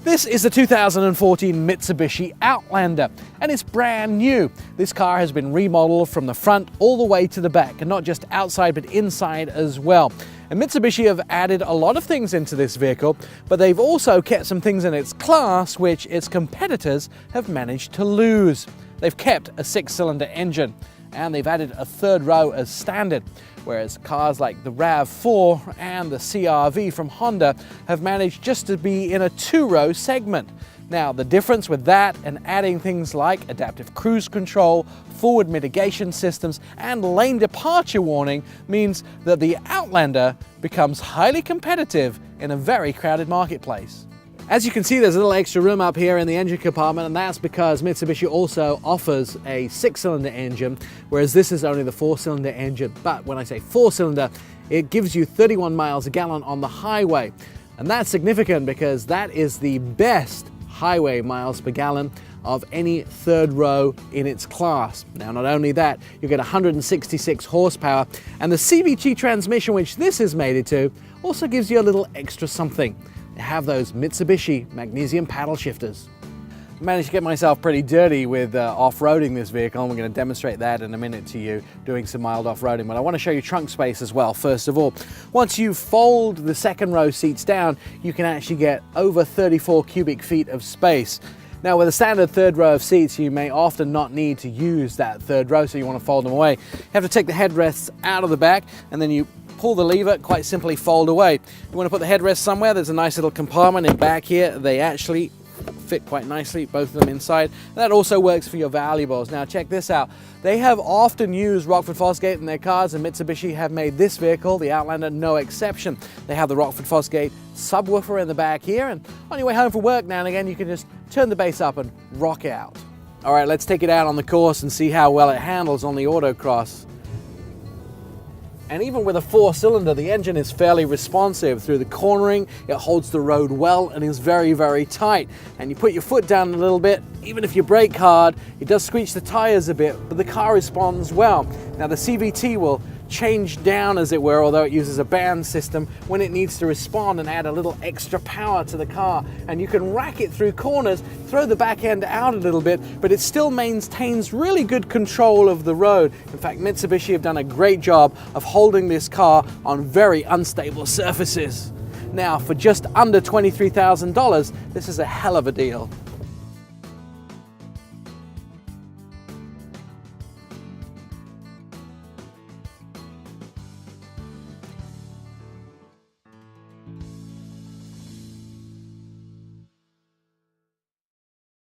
This is the 2014 Mitsubishi Outlander, and it's brand new. This car has been remodeled from the front all the way to the back, and not just outside but inside as well. And Mitsubishi have added a lot of things into this vehicle, but they've also kept some things in its class which its competitors have managed to lose. They've kept a 6-cylinder engine, and they've added a third row as standard, whereas cars like the RAV4 and the CR-V from Honda have managed just to be in a 2-row segment. Now, the difference with that and adding things like adaptive cruise control, forward mitigation systems, and lane departure warning means that the Outlander becomes highly competitive in a very crowded marketplace. As you can see, there's a little extra room up here in the engine compartment, and that's because Mitsubishi also offers a 6-cylinder engine, whereas this is only the 4-cylinder engine. But when I say 4-cylinder, it gives you 31 miles a gallon on the highway. And that's significant because that is the best highway miles per gallon of any third row in its class. Now, not only that, you get 166 horsepower, and the CVT transmission, which this is mated to, also gives you a little extra something. They have those Mitsubishi magnesium paddle shifters. I managed to get myself pretty dirty with off-roading this vehicle, and we're going to demonstrate that in a minute to you, doing some mild off-roading. But I want to show you trunk space as well, first of all. Once you fold the second row seats down, you can actually get over 34 cubic feet of space. Now, with a standard third row of seats, you may often not need to use that third row, so you want to fold them away. You have to take the headrests out of the back, and then you pull the lever, quite simply fold away. You want to put the headrest somewhere, there's a nice little compartment in back here. They actually fit quite nicely, both of them inside. That also works for your valuables. Now check this out. They have often used Rockford Fosgate in their cars, and Mitsubishi have made this vehicle, the Outlander, no exception. They have the Rockford Fosgate subwoofer in the back here, and on your way home from work now and again, you can just turn the bass up and rock out. All right, let's take it out on the course and see how well it handles on the autocross. And even with a 4-cylinder, the engine is fairly responsive. Through the cornering, it holds the road well and is very, very tight. And you put your foot down a little bit, even if you brake hard, it does screech the tires a bit, but the car responds well. Now the CVT will change down, as it were, although it uses a band system, when it needs to respond and add a little extra power to the car. And you can rack it through corners, throw the back end out a little bit, but it still maintains really good control of the road. In fact, Mitsubishi have done a great job of holding this car on very unstable surfaces. Now, for just under $23,000, this is a hell of a deal.